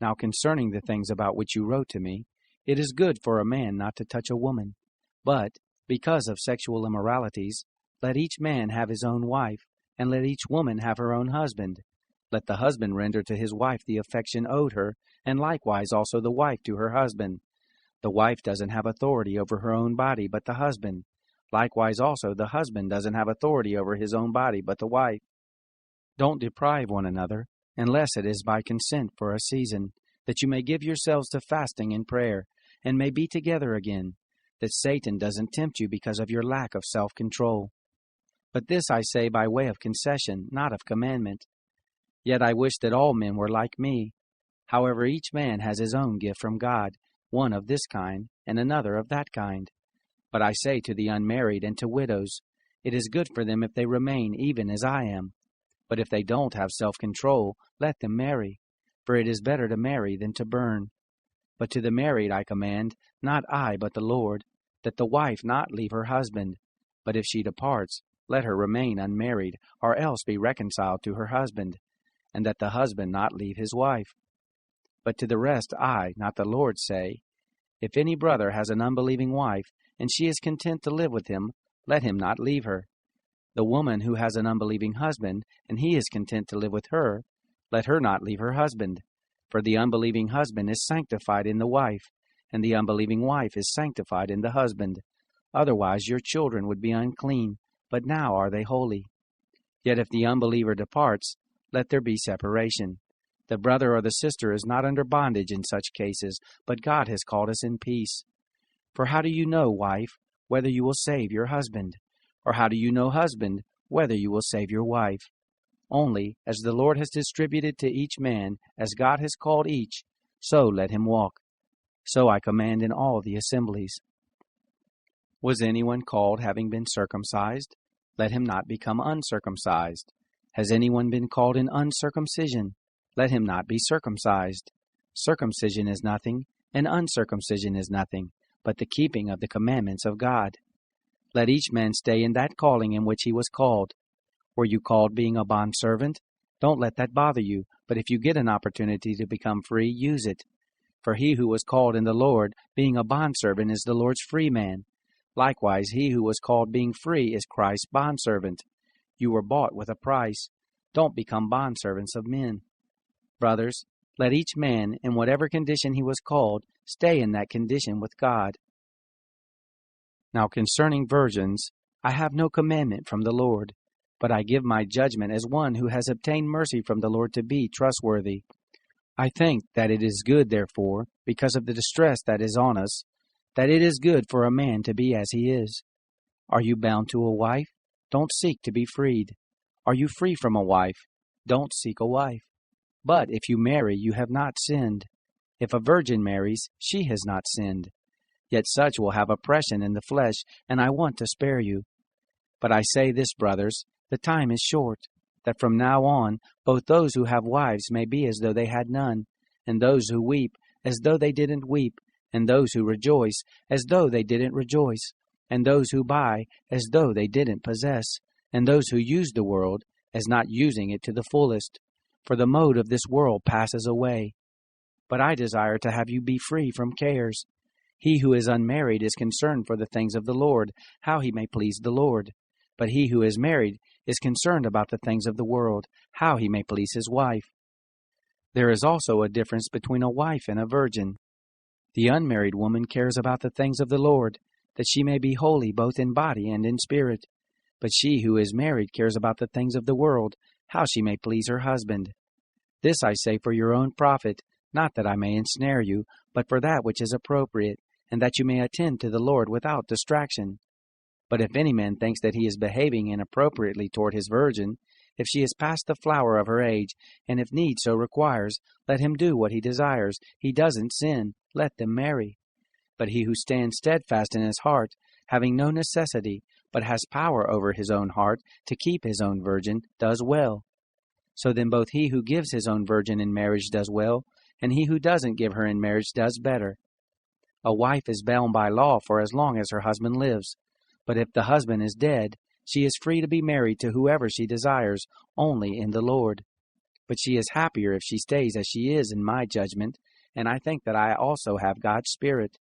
Now concerning the things about which you wrote to me, it is good for a man not to touch a woman. But, because of sexual immoralities, let each man have his own wife, and let each woman have her own husband. Let the husband render to his wife the affection owed her, and likewise also the wife to her husband. The wife doesn't have authority over her own body, but the husband. Likewise also the husband doesn't have authority over his own body, but the wife. Don't deprive one another, unless it is by consent for a season, that you may give yourselves to fasting and prayer, and may be together again, that Satan doesn't tempt you because of your lack of self-control. But this I say by way of concession, not of commandment. Yet I wish that all men were like me. However, each man has his own gift from God, one of this kind, and another of that kind. But I say to the unmarried and to widows, it is good for them if they remain even as I am. But if they don't have self-control, let them marry, for it is better to marry than to burn. But to the married I command, not I but the Lord, that the wife not leave her husband. But if she departs, let her remain unmarried, or else be reconciled to her husband, and that the husband not leave his wife. But to the rest I, not the Lord, say, if any brother has an unbelieving wife, and she is content to live with him, let him not leave her. The woman who has an unbelieving husband, and he is content to live with her, let her not leave her husband. For the unbelieving husband is sanctified in the wife, and the unbelieving wife is sanctified in the husband. Otherwise your children would be unclean, but now are they holy. Yet if the unbeliever departs, let there be separation. The brother or the sister is not under bondage in such cases, but God has called us in peace. For how do you know, wife, whether you will save your husband? Or how do you know, husband, whether you will save your wife? Only, as the Lord has distributed to each man, as God has called each, so let him walk. So I command in all the assemblies. Was anyone called having been circumcised? Let him not become uncircumcised. Has anyone been called in uncircumcision? Let him not be circumcised. Circumcision is nothing, and uncircumcision is nothing, but the keeping of the commandments of God. Let each man stay in that calling in which he was called. Were you called being a bondservant? Don't let that bother you, but if you get an opportunity to become free, use it. For he who was called in the Lord, being a bondservant, is the Lord's free man. Likewise, he who was called being free is Christ's bondservant. You were bought with a price. Don't become bondservants of men. Brothers, let each man, in whatever condition he was called, stay in that condition with God. Now concerning virgins, I have no commandment from the Lord, but I give my judgment as one who has obtained mercy from the Lord to be trustworthy. I think that it is good, therefore, because of the distress that is on us, that it is good for a man to be as he is. Are you bound to a wife? Don't seek to be freed. Are you free from a wife? Don't seek a wife. But if you marry, you have not sinned. If a virgin marries, she has not sinned. Yet such will have oppression in the flesh, and I want to spare you. But I say this, brothers, the time is short, that from now on both those who have wives may be as though they had none, and those who weep as though they didn't weep, and those who rejoice as though they didn't rejoice, and those who buy as though they didn't possess, and those who use the world as not using it to the fullest. For the mode of this world passes away. But I desire to have you be free from cares. He who is unmarried is concerned for the things of the Lord, how he may please the Lord. But he who is married is concerned about the things of the world, how he may please his wife. There is also a difference between a wife and a virgin. The unmarried woman cares about the things of the Lord, that she may be holy both in body and in spirit. But she who is married cares about the things of the world, how she may please her husband. This I say for your own profit, not that I may ensnare you, but for that which is appropriate, and that you may attend to the Lord without distraction. But if any man thinks that he is behaving inappropriately toward his virgin, if she is past the flower of her age, and if need so requires, let him do what he desires. He doesn't sin. Let them marry. But he who stands steadfast in his heart, having no necessity, but has power over his own heart to keep his own virgin, does well. So then both he who gives his own virgin in marriage does well, and he who doesn't give her in marriage does better. A wife is bound by law for as long as her husband lives. But if the husband is dead, she is free to be married to whoever she desires, only in the Lord. But she is happier if she stays as she is in my judgment, and I think that I also have God's Spirit.